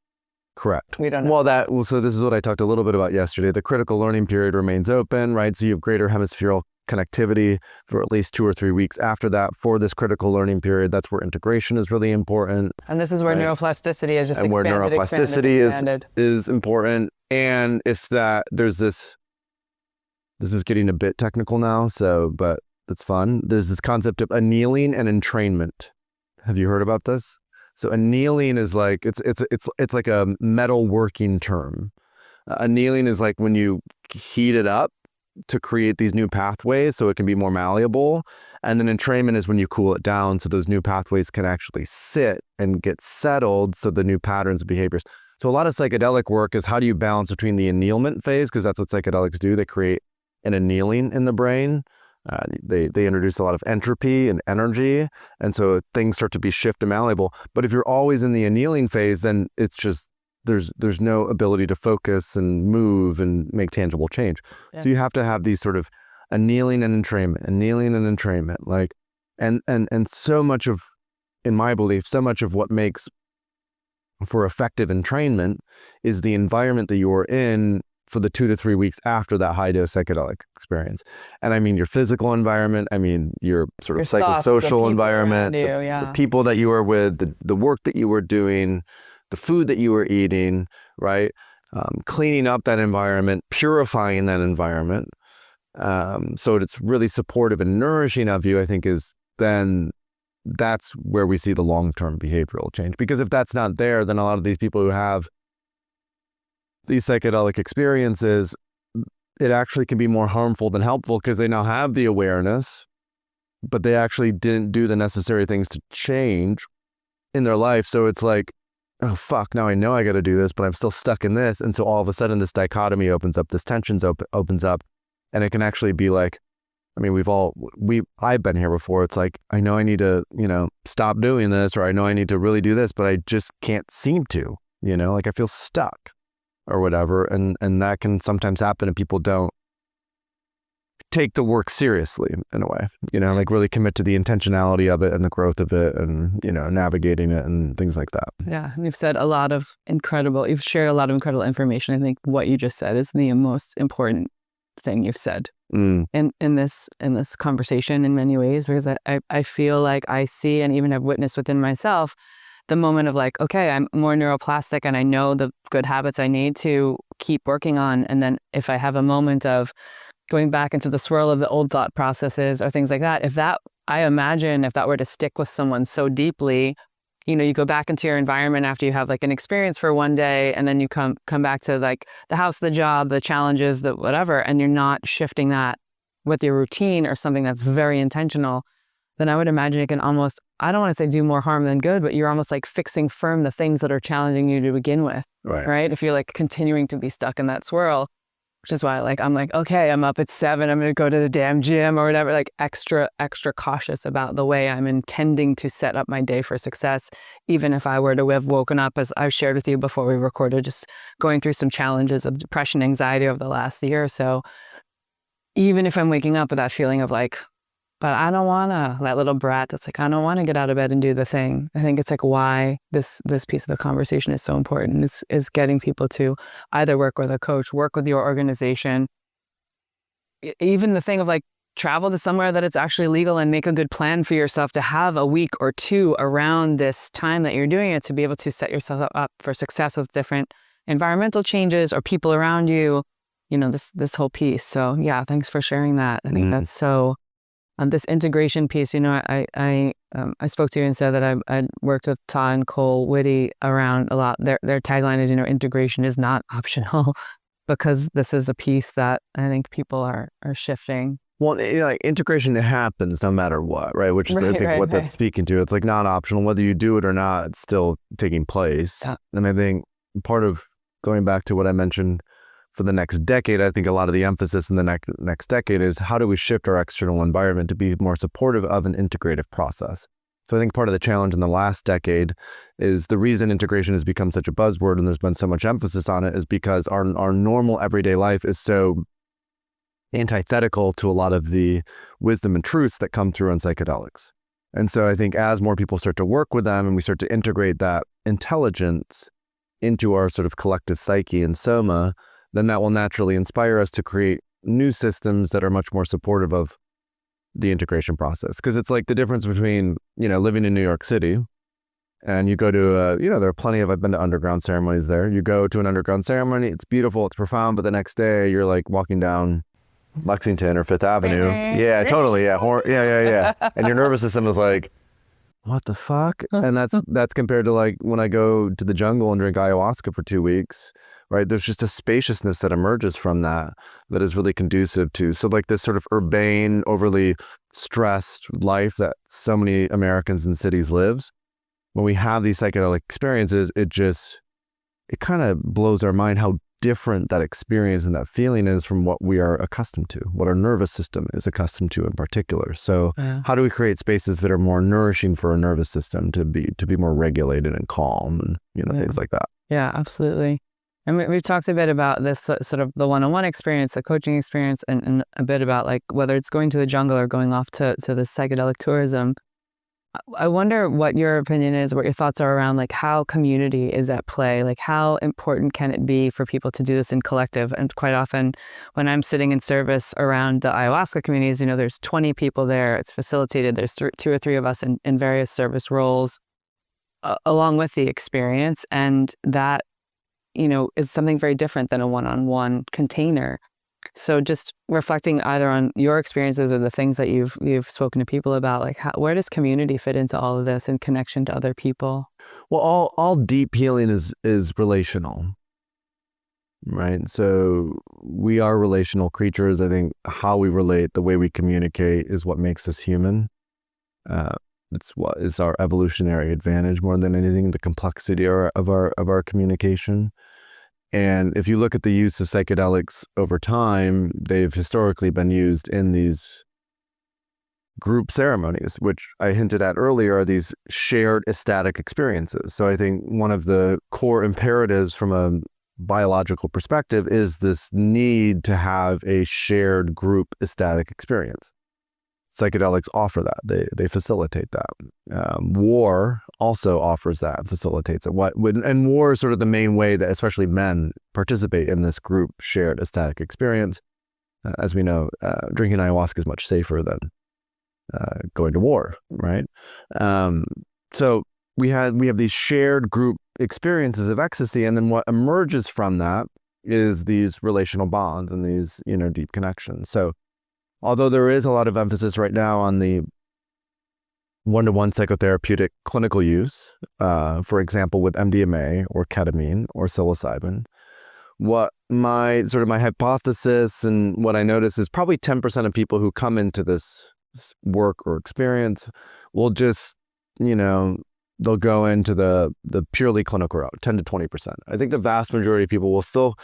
Correct. We don't know. So this is what I talked a little bit about yesterday. The critical learning period remains open, right? So you have greater hemispherical connectivity for at least 2 or 3 weeks after that for this critical learning period. That's where integration is really important. And this is where neuroplasticity is just and expanded, where neuroplasticity expanded. is important. And if there's this is getting a bit technical now, but that's fun. There's this concept of annealing and entrainment. Have you heard about this? So annealing is like, it's like a metalworking term. Annealing is like when you heat it up to create these new pathways so it can be more malleable. And then entrainment is when you cool it down so those new pathways can actually sit and get settled so the new patterns of behaviors. So a lot of psychedelic work is how do you balance between the annealment phase, because that's what psychedelics do. They create an annealing in the brain. They introduce a lot of entropy and energy, and so things start to be shift and malleable. But if you're always in the annealing phase, then it's just there's no ability to focus and move and make tangible change. Yeah. So you have to have these sort of annealing and entrainment, like, and so much of, in my belief, so much of what makes for effective entrainment is the environment that you're in for the 2 to 3 weeks after that high dose psychedelic experience. And I mean your physical environment, I mean your sort of psychosocial environment, the people that you were with, the work that you were doing, the food that you were eating, right? Cleaning up that environment, purifying that environment, so it's really supportive and nourishing of you, I think that's where we see the long-term behavioral change. Because if that's not there, then a lot of these people who have these psychedelic experiences, it actually can be more harmful than helpful because they now have the awareness, but they actually didn't do the necessary things to change in their life. So it's like, oh, fuck, now I know I got to do this, but I'm still stuck in this. And so all of a sudden this dichotomy opens up, this tension opens up, and it can actually be like, I mean, I've been here before. It's like, I know I need to, stop doing this, or I know I need to really do this, but I just can't seem to, like I feel stuck or whatever. And that can sometimes happen, and people don't take the work seriously in a way, like really commit to the intentionality of it and the growth of it and, navigating it and things like that. Yeah. You've shared a lot of incredible information. I think what you just said is the most important thing you've said in this conversation in many ways, because I feel like I see and even have witnessed within myself the moment of like, okay, I'm more neuroplastic and I know the good habits I need to keep working on. And then if I have a moment of going back into the swirl of the old thought processes or things like that, I imagine if that were to stick with someone so deeply, you go back into your environment after you have like an experience for one day, and then you come back to like the house, the job, the challenges, the whatever, and you're not shifting that with your routine or something that's very intentional, then I would imagine it can almost, I don't want to say do more harm than good, but you're almost like fixing firm the things that are challenging you to begin with, right? If you're like continuing to be stuck in that swirl, which is why I'm like, okay, I'm up at 7, I'm going to go to the damn gym or whatever, like extra cautious about the way I'm intending to set up my day for success. Even if I were to have woken up, as I've shared with you before we recorded, just going through some challenges of depression, anxiety over the last year or so, even if I'm waking up with that feeling of like, but I don't want to, that little brat that's like, I don't want to get out of bed and do the thing. I think it's like why this piece of the conversation is so important is getting people to either work with a coach, work with your organization. Even the thing of like travel to somewhere that it's actually legal and make a good plan for yourself to have a week or two around this time that you're doing it to be able to set yourself up for success with different environmental changes or people around you, this whole piece. So yeah, thanks for sharing that. I think that's so... this integration piece, I spoke to you and said that I worked with Todd and Cole Whitty around a lot. Their tagline is, integration is not optional, because this is a piece that I think people are shifting. Well, integration happens no matter what, right? Which is, I think, what that's speaking to. It's like not optional. Whether you do it or not, it's still taking place. Yeah. And I think part of going back to what I mentioned for the next decade, I think a lot of the emphasis in the next decade is how do we shift our external environment to be more supportive of an integrative process. So I think part of the challenge in the last decade is the reason integration has become such a buzzword and there's been so much emphasis on it is because our normal everyday life is so antithetical to a lot of the wisdom and truths that come through on psychedelics. And so I think as more people start to work with them and we start to integrate that intelligence into our sort of collective psyche and soma, then that will naturally inspire us to create new systems that are much more supportive of the integration process. Because it's like the difference between, living in New York City and you go to, there are plenty of, I've been to underground ceremonies there. You go to an underground ceremony, it's beautiful, it's profound, but the next day you're like walking down Lexington or Fifth Avenue. Yeah, totally. Yeah. Yeah. And your nervous system is like, what the fuck? And that's compared to like when I go to the jungle and drink ayahuasca for 2 weeks, right? There's just a spaciousness that emerges from that is really conducive to. So like this sort of urbane, overly stressed life that so many Americans in cities lives, when we have these psychedelic experiences, it kind of blows our mind how different that experience and that feeling is from what we are accustomed to, what our nervous system is accustomed to in particular. So how do we create spaces that are more nourishing for our nervous system to be more regulated and calm and, things like that? Yeah, absolutely. And we've talked a bit about this sort of the one-on-one experience, the coaching experience, and a bit about like whether it's going to the jungle or going off to the psychedelic tourism. I wonder what your opinion is, what your thoughts are around like how community is at play, like how important can it be for people to do this in collective? And quite often when I'm sitting in service around the ayahuasca communities, there's 20 people there, it's facilitated, there's 2 or 3 of us in various service roles along with the experience. And that, is something very different than a one-on-one container. So just reflecting either on your experiences or the things that you've spoken to people about, like where does community fit into all of this in connection to other people? Well, all deep healing is relational, right? So we are relational creatures. I think how we relate, the way we communicate is what makes us human. It's what is our evolutionary advantage more than anything, the complexity of our communication. And if you look at the use of psychedelics over time, they've historically been used in these group ceremonies, which I hinted at earlier, are these shared ecstatic experiences. So I think one of the core imperatives from a biological perspective is this need to have a shared group ecstatic experience. Psychedelics offer that. They facilitate that. War also offers that and facilitates it. And war is sort of the main way that especially men participate in this group shared ecstatic experience. As we know, drinking ayahuasca is much safer than going to war, right? So we have these shared group experiences of ecstasy, and then what emerges from that is these relational bonds and these deep connections. So although there is a lot of emphasis right now on the one-to-one psychotherapeutic clinical use, for example, with MDMA or ketamine or psilocybin, what my hypothesis and what I notice is probably 10% of people who come into this work or experience will just, they'll go into the purely clinical route, 10 to 20%. I think the vast majority of people will still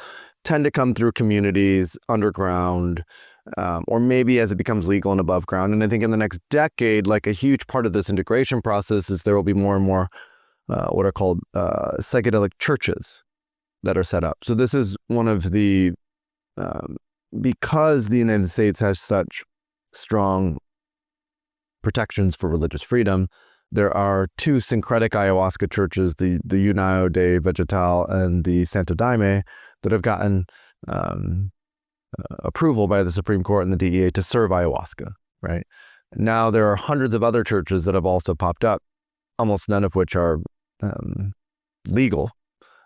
tend to come through communities, underground, or maybe as it becomes legal and above ground. And I think in the next decade, like a huge part of this integration process is there will be more and more what are called psychedelic churches that are set up. So this is one of the, because the United States has such strong protections for religious freedom, there are 2 syncretic ayahuasca churches, the União de Vegetal and the Santo Daime, that have gotten approval by the Supreme Court and the DEA to serve ayahuasca, right? Now there are hundreds of other churches that have also popped up, almost none of which are legal,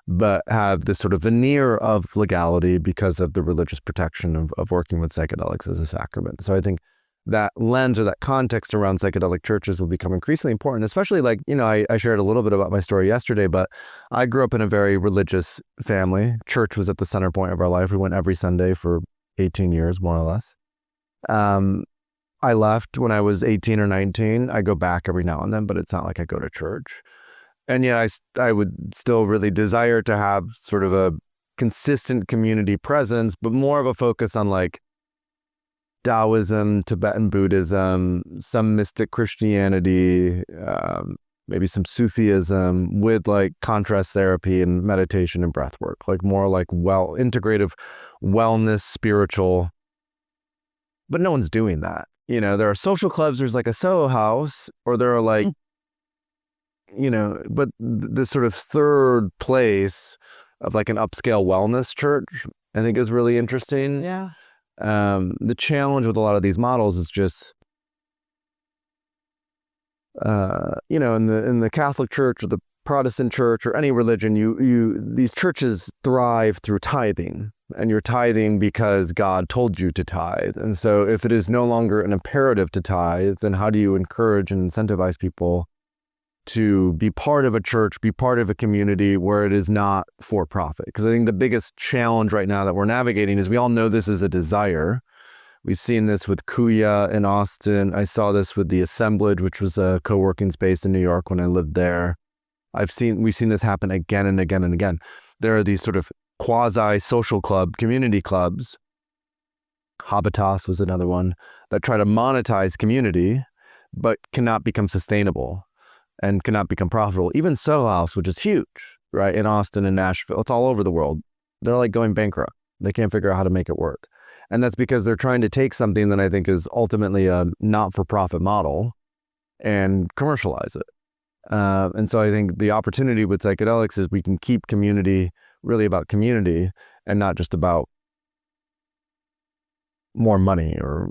but have this sort of veneer of legality because of the religious protection of working with psychedelics as a sacrament. So I think that lens or that context around psychedelic churches will become increasingly important, especially like, I shared a little bit about my story yesterday, but I grew up in a very religious family. Church was at the center point of our life. We went every Sunday for 18 years, more or less. I left when I was 18 or 19. I go back every now and then, but it's not like I go to church. And yet I would still really desire to have sort of a consistent community presence, but more of a focus on like Taoism, Tibetan Buddhism, some mystic Christianity, maybe some Sufism with like contrast therapy and meditation and breath work, like more like integrative wellness, spiritual. But no one's doing that. There are social clubs, there's like a Soho House, or there are like, but this sort of third place of like an upscale wellness church, I think is really interesting. Yeah. The challenge with a lot of these models is just, in the Catholic Church or the Protestant Church or any religion, these churches thrive through tithing, and you're tithing because God told you to tithe. And so if it is no longer an imperative to tithe, then how do you encourage and incentivize people to be part of a church, be part of a community where it is not for profit? Because I think the biggest challenge right now that we're navigating is we all know this is a desire. We've seen this with Kuya in Austin. I saw this with the Assemblage, which was a co-working space in New York when I lived there. We've seen this happen again and again and again. There are these sort of quasi-social community clubs. Habitas was another one that try to monetize community, but cannot become sustainable and cannot become profitable. Even Soho House, which is huge, right, in Austin and Nashville, it's all over the world. They're like going bankrupt. They can't figure out how to make it work. And that's because they're trying to take something that I think is ultimately a not-for-profit model and commercialize it. And so I think the opportunity with psychedelics is we can keep community really about community and not just about more money or,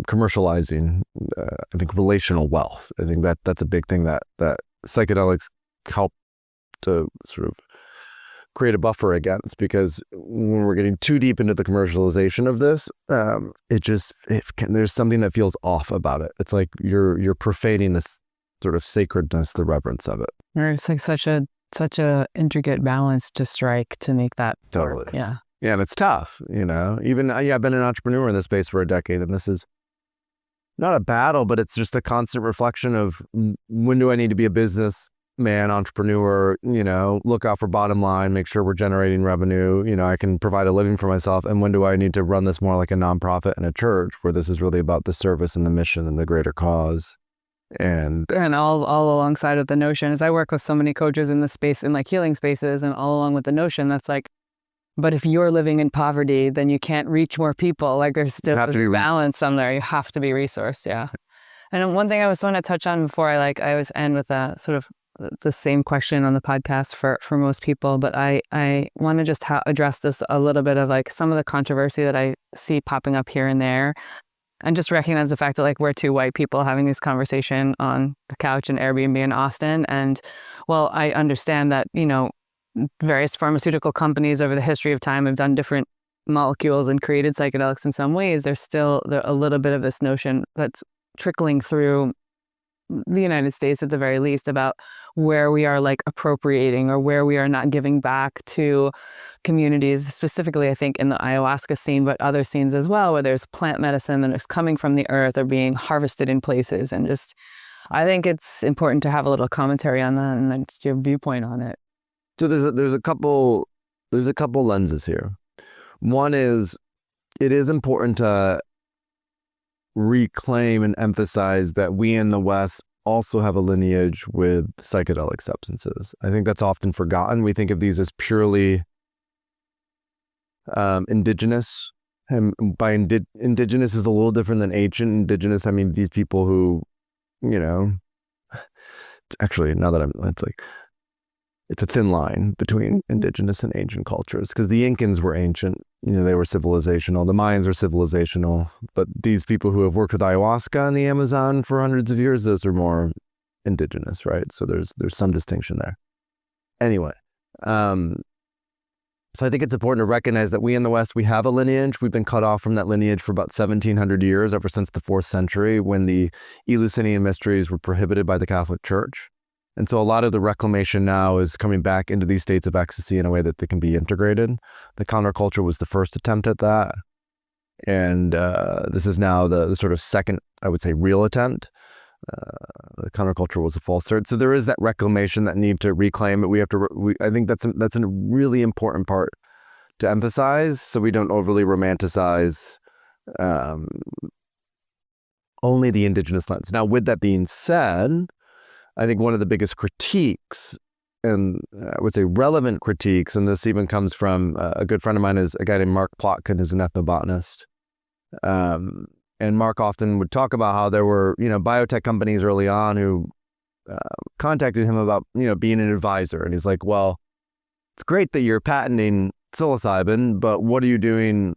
commercializing, I think, relational wealth. I think that's a big thing that psychedelics help to sort of create a buffer against, because when we're getting too deep into the commercialization of this, there's something that feels off about it. It's like you're profaning this sort of sacredness, the reverence of it. It's like such a intricate balance to strike to make that Totally work. Yeah. Yeah, and it's tough, Even I've been an entrepreneur in this space for a decade, and this is not a battle, but it's just a constant reflection of when do I need to be a businessman, entrepreneur, look out for bottom line, make sure we're generating revenue, I can provide a living for myself, and when do I need to run this more like a nonprofit and a church where this is really about the service and the mission and the greater cause. And all alongside of the notion, as I work with so many coaches in this space, in like healing spaces, and all along with the notion that's like, but if you're living in poverty, then you can't reach more people. Like there's still a balance somewhere. You have to be resourced. Yeah. And one thing I was want to touch on before I always end with a sort of the same question on the podcast for most people, but I want to just address this a little bit of like some of the controversy that I see popping up here and there. And just recognize the fact that like we're two white people having this conversation on the couch in Airbnb in Austin. And well, I understand that, various pharmaceutical companies over the history of time have done different molecules and created psychedelics in some ways. There's still a little bit of this notion that's trickling through the United States at the very least about where we are like appropriating or where we are not giving back to communities, specifically I think in the ayahuasca scene, but other scenes as well, where there's plant medicine that is coming from the earth or being harvested in places. And just, I think it's important to have a little commentary on that and just your viewpoint on it. So there's a couple lenses here. One is, it is important to reclaim and emphasize that we in the West also have a lineage with psychedelic substances. I think that's often forgotten. We think of these as purely indigenous. And by indigenous is a little different than ancient. Indigenous, I mean these people who, actually, now that it's a thin line between indigenous and ancient cultures, because the Incans were ancient, they were civilizational. The Mayans are civilizational, but these people who have worked with ayahuasca in the Amazon for hundreds of years, those are more indigenous, right? So there's some distinction there. Anyway, so I think it's important to recognize that we in the West, we have a lineage. We've been cut off from that lineage for about 1700 years, ever since the 4th century, when the Eleusinian mysteries were prohibited by the Catholic Church. And so a lot of the reclamation now is coming back into these states of ecstasy in a way that they can be integrated. The counterculture was the first attempt at that. And this is now the sort of second, I would say, real attempt. The counterculture was a false start. So there is that reclamation, that need to reclaim it. I think that's a really important part to emphasize, so we don't overly romanticize only the indigenous lens. Now, with that being said, I think one of the biggest critiques, and I would say relevant critiques, and this even comes from a good friend of mine, is a guy named Mark Plotkin, who's an ethnobotanist. And Mark often would talk about how there were, biotech companies early on who contacted him about, being an advisor. And he's like, well, it's great that you're patenting psilocybin, but what are you doing?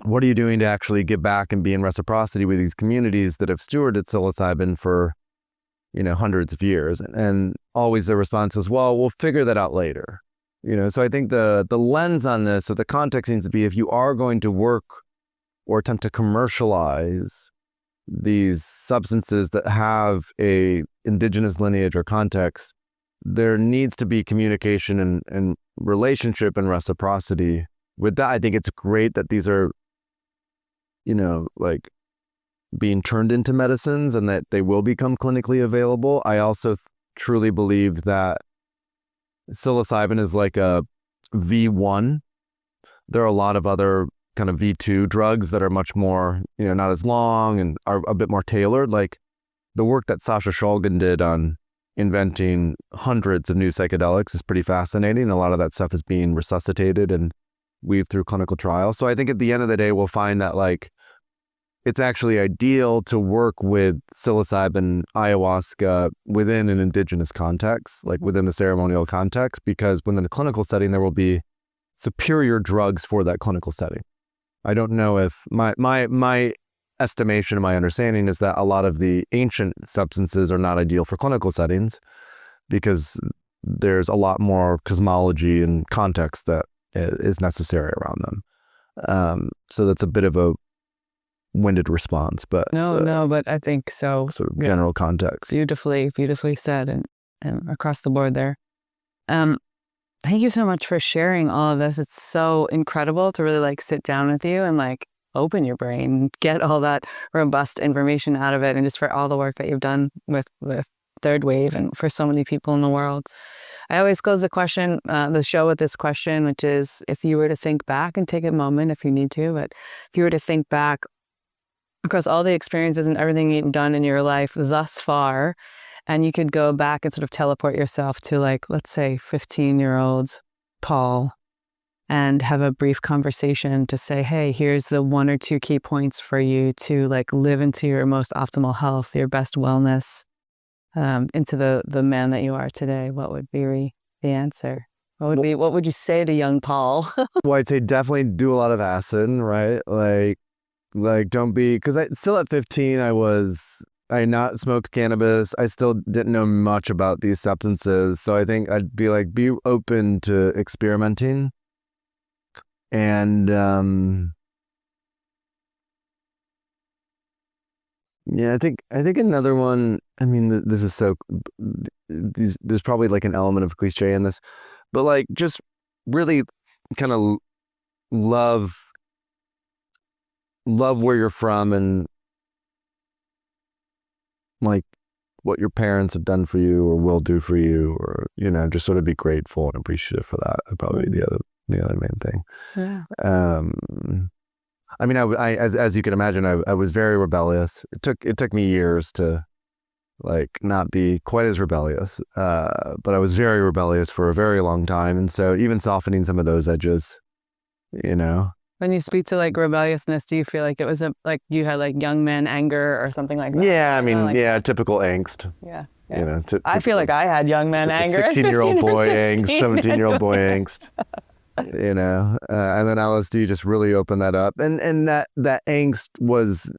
What are you doing to actually give back and be in reciprocity with these communities that have stewarded psilocybin for hundreds of years? And always the response is, well, we'll figure that out later. So I think the lens on this, or the context, needs to be, if you are going to work or attempt to commercialize these substances that have a indigenous lineage or context, there needs to be communication and relationship and reciprocity with that. I think it's great that these are, being turned into medicines and that they will become clinically available. I also truly believe that psilocybin is like a V1. There are a lot of other kind of V2 drugs that are much more, not as long and are a bit more tailored. Like the work that Sasha Shulgin did on inventing hundreds of new psychedelics is pretty fascinating. A lot of that stuff is being resuscitated and weaved through clinical trials. So I think at the end of the day, we'll find that like it's actually ideal to work with psilocybin, ayahuasca within an indigenous context, like within the ceremonial context, because within the clinical setting, there will be superior drugs for that clinical setting. I don't know if my estimation and my understanding is that a lot of the ancient substances are not ideal for clinical settings because there's a lot more cosmology and context that is necessary around them. So that's a bit of a winded response, but no, but I think so. Sort of general context. Beautifully said, and across the board there. Thank you so much for sharing all of this. It's so incredible to really like sit down with you and like open your brain, get all that robust information out of it, and just for all the work that you've done with Third Wave and for so many people in the world. I always close the show with this question, which is, if you were to think back and take a moment if you need to, but if you were to think back across all the experiences and everything you've done in your life thus far, and you could go back and sort of teleport yourself to, like, let's say 15-year-old Paul and have a brief conversation to say, hey, here's the 1 or 2 key points for you to like live into your most optimal health, your best wellness, into the man that you are today, what would be the answer? What would you say to young Paul? Well, I'd say definitely do a lot of acid, right? Like don't be, because still at 15, I not smoked cannabis. I still didn't know much about these substances. So I think I'd be like, be open to experimenting. And yeah, I think another one, I mean, this is so, there's probably like an element of cliche in this, but like just really kind of love where you're from and like what your parents have done for you or will do for you, or just sort of be grateful and appreciative for that. Would probably be the other main thing. Yeah. I mean, I as you can imagine, I was very rebellious. It took me years to like not be quite as rebellious, but I was very rebellious for a very long time, and so even softening some of those edges, When you speak to like rebelliousness, do you feel like it was like you had like young man anger or something like that? Yeah, I mean, typical angst. Yeah. I feel like I had young man anger. 16-year-old boy angst, 17-year-old boy angst. And then LSD just really opened that up, and that angst was,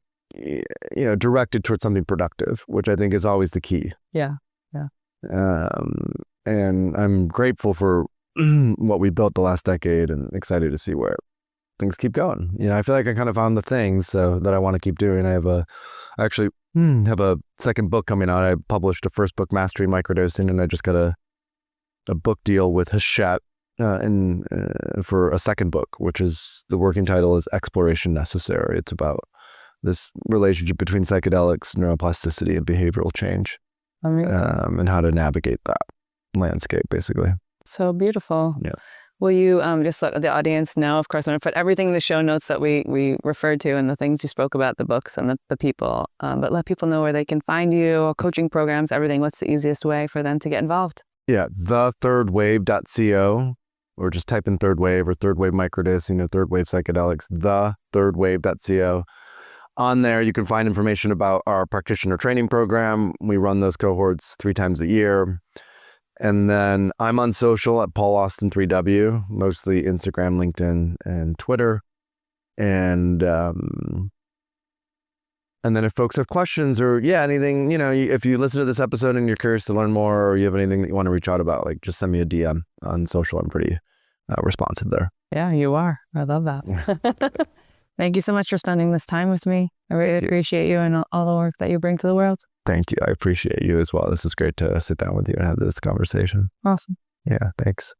directed towards something productive, which I think is always the key. Yeah. And I'm grateful for what we built the last decade, and excited to see where things keep going. I feel like I kind of found the things that I want to keep doing. I actually have a second book coming out. I published a first book, Mastering Microdosing, and I just got a book deal with Hachette for a second book, which is, the working title is Exploration Necessary. It's about this relationship between psychedelics, neuroplasticity, and behavioral change, and how to navigate that landscape, basically. So beautiful. Yeah. Will you just let the audience know, of course, I'm going to put everything in the show notes that we referred to and the things you spoke about, the books and the people, but let people know where they can find you, coaching programs, everything. What's the easiest way for them to get involved? Yeah, thethirdwave.co, or just type in Third Wave or Third Wave Microdosing or Third Wave Psychedelics, thethirdwave.co. On there, you can find information about our practitioner training program. We run those cohorts 3 times a year. And then I'm on social at Paul Austin 3W, mostly Instagram, LinkedIn, and Twitter. And then if folks have questions or anything, if you listen to this episode and you're curious to learn more, or you have anything that you want to reach out about, like just send me a DM on social. I'm pretty responsive there. Yeah, you are. I love that. Thank you so much for spending this time with me. I really appreciate you and all the work that you bring to the world. Thank you. I appreciate you as well. This is great to sit down with you and have this conversation. Awesome. Yeah, thanks.